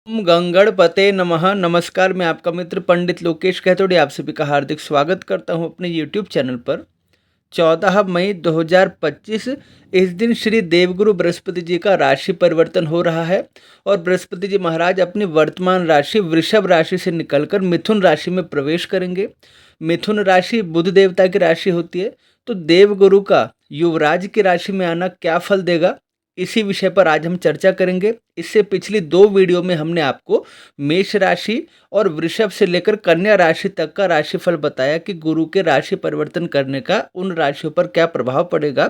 ओम गंगणपते नमः। नमस्कार, मैं आपका मित्र पंडित लोकेश कहतोड़ी आप सभी का हार्दिक स्वागत करता हूं अपने यूट्यूब चैनल पर। 14 मई 2025 इस दिन श्री देवगुरु बृहस्पति जी का राशि परिवर्तन हो रहा है और बृहस्पति जी महाराज अपनी वर्तमान राशि वृषभ राशि से निकलकर मिथुन राशि में प्रवेश करेंगे। मिथुन राशि बुध देवता की राशि होती है, तो देवगुरु का युवराज की राशि में आना क्या फल देगा, इसी विषय पर आज हम चर्चा करेंगे। इससे पिछली दो वीडियो में हमने आपको मेष राशि और वृषभ से लेकर कन्या राशि तक का राशिफल बताया कि गुरु के राशि परिवर्तन करने का उन राशियों पर क्या प्रभाव पड़ेगा।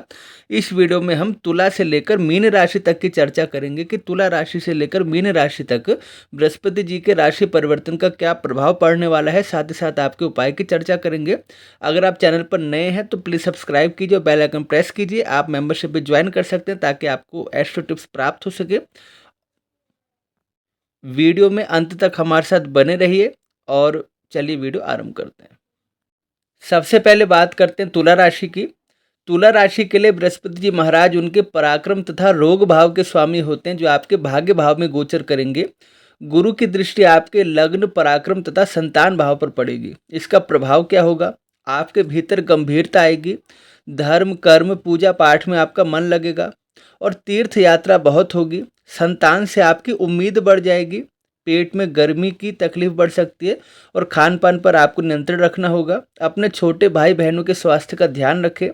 इस वीडियो में हम तुला से लेकर मीन राशि तक की चर्चा करेंगे कि तुला राशि से लेकर मीन राशि तक बृहस्पति जी के राशि परिवर्तन का क्या प्रभाव पड़ने वाला है। साथ ही साथ आपके उपाय की चर्चा करेंगे। अगर आप चैनल पर नए हैं तो प्लीज़ सब्सक्राइब कीजिए और बेल आइकन प्रेस कीजिए। आप मेंबरशिप भी ज्वाइन कर सकते हैं ताकि आपको एस्ट्रो टिप्स प्राप्त हो सके। वीडियो में अंत तक हमारे साथ बने रहिए और चलिए वीडियो आरंभ करते हैं। सबसे पहले बात करते हैं तुला राशि की। तुला राशि के लिए बृहस्पति जी महाराज उनके पराक्रम तथा रोग भाव के स्वामी होते हैं, जो आपके भाग्य भाव में गोचर करेंगे। गुरु की दृष्टि आपके लग्न, पराक्रम तथा संतान भाव पर पड़ेगी। इसका प्रभाव क्या होगा? आपके भीतर गंभीरता आएगी, धर्म कर्म पूजा पाठ में आपका मन लगेगा और तीर्थ यात्रा बहुत होगी। संतान से आपकी उम्मीद बढ़ जाएगी। पेट में गर्मी की तकलीफ बढ़ सकती है और खान पान पर आपको नियंत्रण रखना होगा। अपने छोटे भाई बहनों के स्वास्थ्य का ध्यान रखें।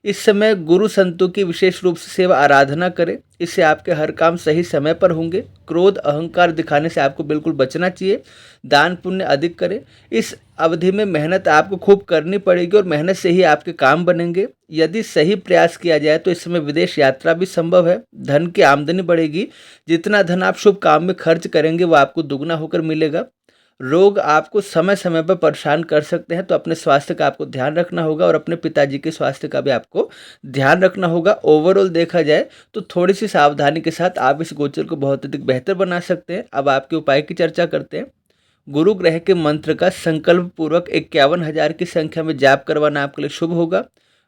इस समय गुरु संतों की विशेष रूप से सेवा आराधना करें, इससे आपके हर काम सही समय पर होंगे। क्रोध अहंकार दिखाने से आपको बिल्कुल बचना चाहिए। दान पुण्य अधिक करें। इस अवधि में मेहनत आपको खूब करनी पड़ेगी और मेहनत से ही आपके काम बनेंगे। यदि सही प्रयास किया जाए तो इस समय विदेश यात्रा भी संभव है। धन की आमदनी बढ़ेगी। जितना धन आप शुभ काम में खर्च करेंगे वो आपको दुगना होकर मिलेगा। रोग आपको समय समय पर परेशान कर सकते हैं, तो अपने स्वास्थ्य का आपको ध्यान रखना होगा और अपने पिताजी के स्वास्थ्य का भी आपको ध्यान रखना होगा। ओवरऑल देखा जाए तो थोड़ी सी सावधानी के साथ आप इस गोचर को बहुत अधिक बेहतर बना सकते हैं। अब आपके उपाय की चर्चा करते हैं। गुरु ग्रह के मंत्र का संकल्प पूर्वक 51,000 की संख्या में जाप करवाना आपके लिए शुभ होगा।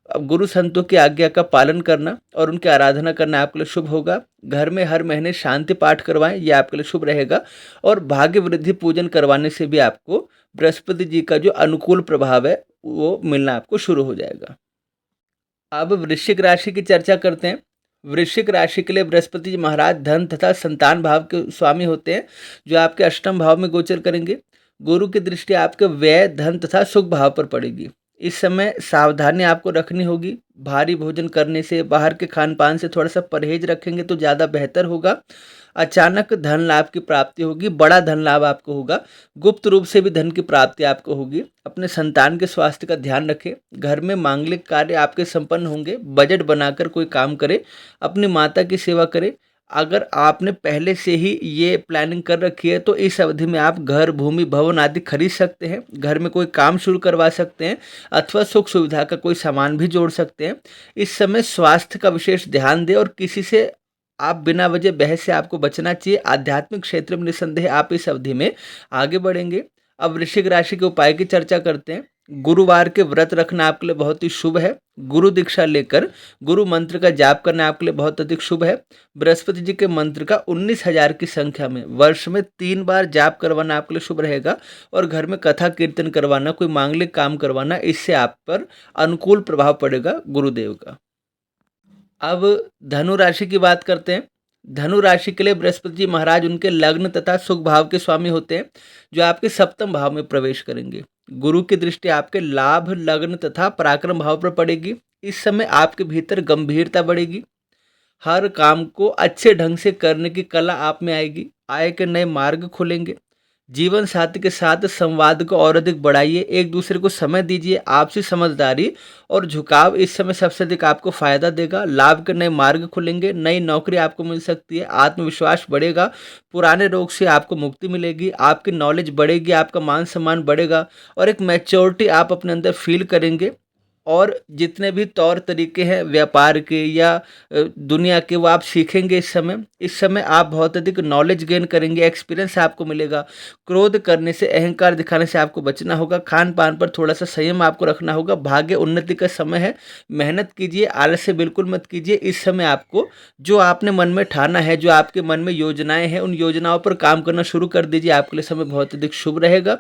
अब गुरु संतों की आज्ञा का पालन करना और उनकी आराधना करना आपके लिए शुभ होगा। घर में हर महीने शांति पाठ करवाएं, यह आपके लिए शुभ रहेगा। और भाग्य वृद्धि पूजन करवाने से भी आपको बृहस्पति जी का जो अनुकूल प्रभाव है वो मिलना आपको शुरू हो जाएगा। अब वृश्चिक राशि की चर्चा करते हैं। वृश्चिक राशि के लिए बृहस्पति जी महाराज धन तथा संतान भाव के स्वामी होते हैं, जो आपके अष्टम भाव में गोचर करेंगे। गुरु की दृष्टि आपके व्यय धन तथा सुख भाव पर पड़ेगी। इस समय सावधानी आपको रखनी होगी। भारी भोजन करने से, बाहर के खान पान से थोड़ा सा परहेज रखेंगे तो ज़्यादा बेहतर होगा। अचानक धन लाभ की प्राप्ति होगी, बड़ा धन लाभ आपको होगा। गुप्त रूप से भी धन की प्राप्ति आपको होगी। अपने संतान के स्वास्थ्य का ध्यान रखें। घर में मांगलिक कार्य आपके संपन्न होंगे। बजट बनाकर कोई काम करें। अपनी माता की सेवा करें। अगर आपने पहले से ही ये प्लानिंग कर रखी है तो इस अवधि में आप घर, भूमि, भवन आदि खरीद सकते हैं। घर में कोई काम शुरू करवा सकते हैं अथवा सुख सुविधा का कोई सामान भी जोड़ सकते हैं। इस समय स्वास्थ्य का विशेष ध्यान दें और किसी से आप बिना वजह बहस से आपको बचना चाहिए। आध्यात्मिक क्षेत्र में निसंदेह आप इस अवधि में आगे बढ़ेंगे। अब वृश्चिक राशि के उपाय की चर्चा करते हैं। गुरुवार के व्रत रखना आपके लिए बहुत ही शुभ है। गुरु दीक्षा लेकर गुरु मंत्र का जाप करना आपके लिए बहुत अधिक शुभ है। बृहस्पति जी के मंत्र का 19,000 की संख्या में वर्ष में 3 बार जाप करवाना आपके लिए शुभ रहेगा। और घर में कथा कीर्तन करवाना, कोई मांगलिक काम करवाना, इससे आप पर अनुकूल प्रभाव पड़ेगा गुरुदेव का। अब धनु राशि की बात करते हैं। धनु राशि के लिए बृहस्पति जी महाराज उनके लग्न तथा सुख भाव के स्वामी होते हैं, जो आपके सप्तम भाव में प्रवेश करेंगे। गुरु की दृष्टि आपके लाभ, लग्न तथा पराक्रम भाव पर पड़ेगी। इस समय आपके भीतर गंभीरता बढ़ेगी। हर काम को अच्छे ढंग से करने की कला आप में आएगी। आय के नए मार्ग खुलेंगे। जीवन साथी के साथ संवाद को और अधिक बढ़ाइए। एक दूसरे को समय दीजिए। आपसी समझदारी और झुकाव इस समय सबसे अधिक आपको फायदा देगा। लाभ के नए मार्ग खुलेंगे। नई नौकरी आपको मिल सकती है। आत्मविश्वास बढ़ेगा। पुराने रोग से आपको मुक्ति मिलेगी। आपकी नॉलेज बढ़ेगी। आपका मान सम्मान बढ़ेगा और एक मैच्योरिटी आप अपने अंदर फील करेंगे। और जितने भी तौर तरीके हैं व्यापार के या दुनिया के, वो आप सीखेंगे इस समय आप बहुत अधिक नॉलेज गेन करेंगे, एक्सपीरियंस आपको मिलेगा। क्रोध करने से, अहंकार दिखाने से आपको बचना होगा। खान-पान पर थोड़ा-सा संयम आपको रखना होगा। भाग्य उन्नति का समय है, मेहनत कीजिए, आलस्य बिल्कुल मत कीजिए। इस समय आपको जो आपने मन में ठाना है, जो आपके मन में योजनाएँ हैं, उन योजनाओं पर काम करना शुरू कर दीजिए। आपके लिए समय बहुत अधिक शुभ रहेगा।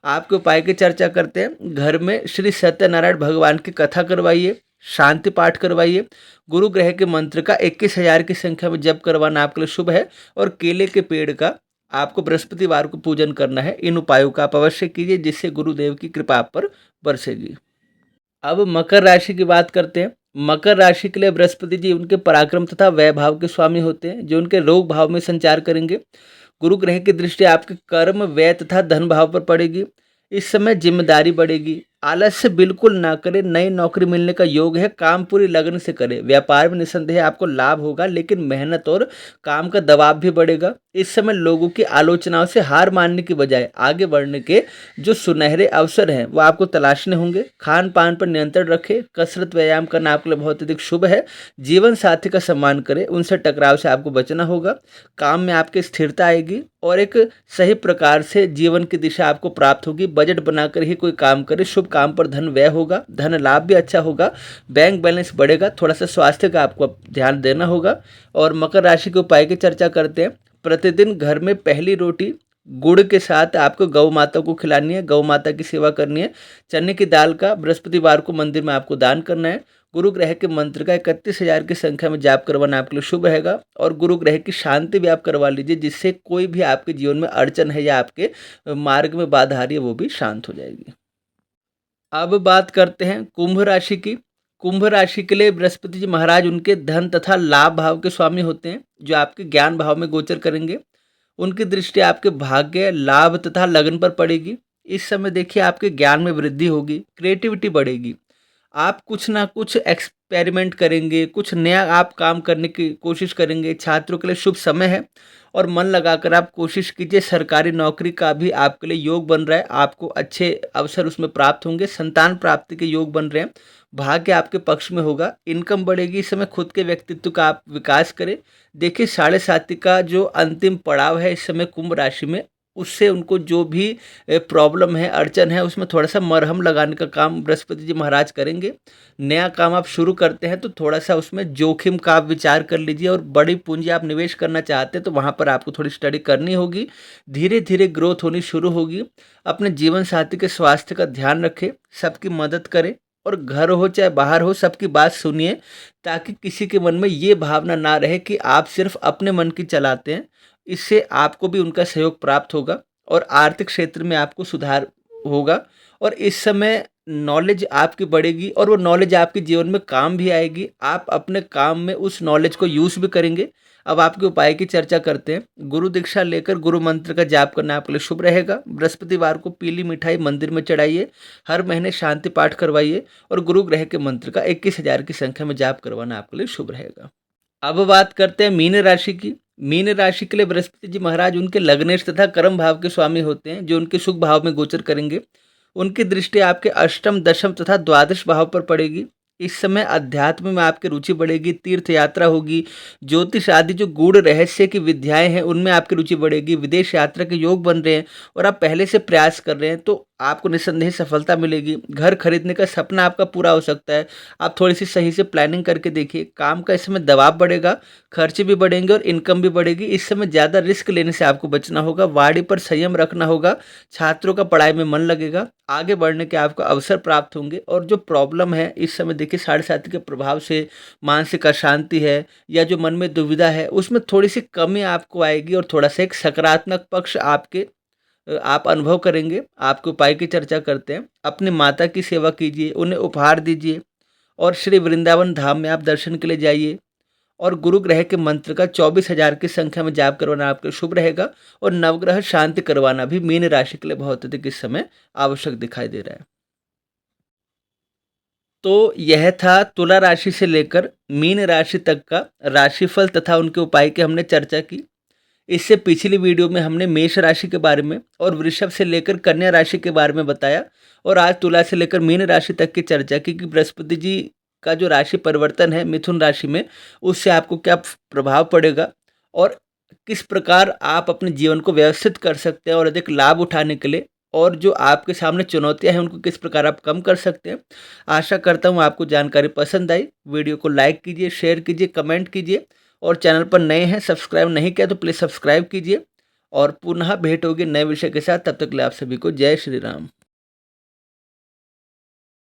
आपके उपाय की चर्चा करते हैं। घर में श्री सत्यनारायण भगवान की कथा करवाइए, शांति पाठ करवाइए। गुरु ग्रह के मंत्र का 21,000 की संख्या में जप करवाना आपके लिए शुभ है। और केले के पेड़ का आपको बृहस्पतिवार को पूजन करना है। इन उपायों का आप अवश्य कीजिए, जिससे गुरुदेव की कृपा आप पर बरसेगी। अब मकर राशि की बात करते हैं। मकर राशि के लिए बृहस्पति जी उनके पराक्रम तथा वैभाव के स्वामी होते हैं, जो उनके रोग भाव में संचार करेंगे। गुरु ग्रह की दृष्टि आपके कर्म, व्यय तथा धन भाव पर पड़ेगी। इस समय जिम्मेदारी बढ़ेगी। आलस्य बिल्कुल ना करें। नई नौकरी मिलने का योग है, काम पूरी लगन से करें। व्यापार में निसंदेह आपको लाभ होगा, लेकिन मेहनत और काम का दबाव भी बढ़ेगा। इस समय लोगों की आलोचनाओं से हार मानने की बजाय आगे बढ़ने के जो सुनहरे अवसर हैं वो आपको तलाशने होंगे। खान पान पर नियंत्रण रखें। कसरत व्यायाम करना आपके लिए बहुत अधिक शुभ है। जीवन साथी का सम्मान करें, उनसे टकराव से आपको बचना होगा। काम में आपकी स्थिरता आएगी और एक सही प्रकार से जीवन की दिशा आपको प्राप्त होगी। बजट बनाकर ही कोई काम करें। शुभ काम पर धन व्यय होगा, धन लाभ भी अच्छा होगा, बैंक बैलेंस बढ़ेगा। थोड़ा सा स्वास्थ्य का आपको ध्यान देना होगा। और मकर राशि के उपाय की चर्चा करते हैं। प्रतिदिन घर में पहली रोटी गुड़ के साथ आपको गौ माता को खिलानी है, गौ माता की सेवा करनी है। चने की दाल का बृहस्पतिवार को मंदिर में आपको दान करना है। गुरु ग्रह के मंत्र का 31,000 की संख्या में जाप करवाना आपके लिए शुभ रहेगा। और गुरु ग्रह की शांति भी आप करवा लीजिए, जिससे कोई भी आपके जीवन में अड़चन है या आपके मार्ग में बाधा आ रही है वो भी शांत हो जाएगी। अब बात करते हैं कुंभ राशि की। कुंभ राशि के लिए बृहस्पति जी महाराज उनके धन तथा लाभ भाव के स्वामी होते हैं, जो आपके ज्ञान भाव में गोचर करेंगे। उनकी दृष्टि आपके भाग्य, लाभ तथा लगन पर पड़ेगी। इस समय देखिए आपके ज्ञान में वृद्धि होगी, क्रिएटिविटी बढ़ेगी। आप कुछ ना कुछ एक्सपेरिमेंट करेंगे, कुछ नया आप काम करने की कोशिश करेंगे। छात्रों के लिए शुभ समय है और मन लगाकर आप कोशिश कीजिए। सरकारी नौकरी का भी आपके लिए योग बन रहा है, आपको अच्छे अवसर उसमें प्राप्त होंगे। संतान प्राप्ति के योग बन रहे हैं, भाग्य आपके पक्ष में होगा। इनकम बढ़ेगी। इस समय खुद के व्यक्तित्व का आप विकास करें। देखिए साढ़े साथी का जो अंतिम पड़ाव है इस समय कुंभ राशि में, उससे उनको जो भी प्रॉब्लम है, अड़चन है, उसमें थोड़ा-सा मरहम लगाने का काम बृहस्पति जी महाराज करेंगे। नया काम आप शुरू करते हैं तो थोड़ा-सा उसमें जोखिम का आप विचार कर लीजिए। और बड़ी पूँजी आप निवेश करना चाहते हैं तो वहाँ पर आपको थोड़ी स्टडी करनी होगी। धीरे-धीरे ग्रोथ होनी शुरू होगी। अपने जीवन साथी के स्वास्थ्य का ध्यान रखें, सबकी मदद करें और घर हो चाहे बाहर हो सबकी बात सुनिए, ताकि किसी के मन में ये भावना ना रहे कि आप सिर्फ़ अपने मन की चलाते हैं। इससे आपको भी उनका सहयोग प्राप्त होगा और आर्थिक क्षेत्र में आपको सुधार होगा। और इस समय नॉलेज आपकी बढ़ेगी और वो नॉलेज आपके जीवन में काम भी आएगी। आप अपने काम में उस नॉलेज को यूज़ भी करेंगे। अब आपके उपाय की चर्चा करते हैं। गुरु दीक्षा लेकर गुरु मंत्र का जाप करना आपके लिए शुभ रहेगा। बृहस्पतिवार को पीली मिठाई मंदिर में चढ़ाइए। हर महीने शांति पाठ करवाइए और गुरु ग्रह के मंत्र का 21,000 की संख्या में जाप करवाना आपके लिए शुभ रहेगा। अब बात करते हैं मीन राशि की। मीन राशि के लिए बृहस्पति जी महाराज उनके लग्नेश तथा कर्म भाव के स्वामी होते हैं, जो उनके सुख भाव में गोचर करेंगे। उनकी दृष्टि आपके अष्टम, दशम तथा द्वादश भाव पर पड़ेगी। इस समय अध्यात्म में आपकी रुचि बढ़ेगी, तीर्थ यात्रा होगी। ज्योतिष आदि जो गूढ़ रहस्य की विद्याएं हैं उनमें आपकी रुचि बढ़ेगी। विदेश यात्रा के योग बन रहे हैं और आप पहले से प्रयास कर रहे हैं तो आपको निस्संदेह सफलता मिलेगी। घर खरीदने का सपना आपका पूरा हो सकता है। आप थोड़ी सी सही से प्लानिंग करके देखिए। काम का इस समय दबाव बढ़ेगा, खर्चे भी बढ़ेंगे और इनकम भी बढ़ेगी। इस समय ज़्यादा रिस्क लेने से आपको बचना होगा। वाणी पर संयम रखना होगा। छात्रों का पढ़ाई में मन लगेगा। आगे बढ़ने के आपको अवसर प्राप्त होंगे। और जो प्रॉब्लम है इस समय देखिए साढ़े साथी के प्रभाव से मानसिक अशांति है या जो मन में दुविधा है उसमें थोड़ी सी कमी आपको आएगी और थोड़ा सा एक सकारात्मक पक्ष आप अनुभव करेंगे। आपके उपाय की चर्चा करते हैं। अपनी माता की सेवा कीजिए, उन्हें उपहार दीजिए और श्री वृंदावन धाम में आप दर्शन के लिए जाइए। और गुरु ग्रह के मंत्र का 24,000 की संख्या में जाप करवाना आपके शुभ रहेगा। और नवग्रह शांति करवाना भी मीन राशि के लिए बहुत अधिक इस समय आवश्यक दिखाई दे रहा है। तो यह था तुला राशि से लेकर मीन राशि तक का राशिफल तथा उनके उपाय की हमने चर्चा की। इससे पिछली वीडियो में हमने मेष राशि के बारे में और वृषभ से लेकर कन्या राशि के बारे में बताया, और आज तुला से लेकर मीन राशि तक की चर्चा की कि बृहस्पति जी का जो राशि परिवर्तन है मिथुन राशि में, उससे आपको क्या प्रभाव पड़ेगा और किस प्रकार आप अपने जीवन को व्यवस्थित कर सकते हैं और अधिक लाभ उठाने के लिए, और जो आपके सामने चुनौतियां हैं उनको किस प्रकार आप कम कर सकते हैं। आशा करता हूँ आपको जानकारी पसंद आई। वीडियो को लाइक कीजिए, शेयर कीजिए, कमेंट कीजिए, और चैनल पर नए हैं, सब्सक्राइब नहीं किया तो प्लीज़ सब्सक्राइब कीजिए। और पुनः भेंट होगी नए विषय के साथ। तब तक के लिए आप सभी को जय श्री राम।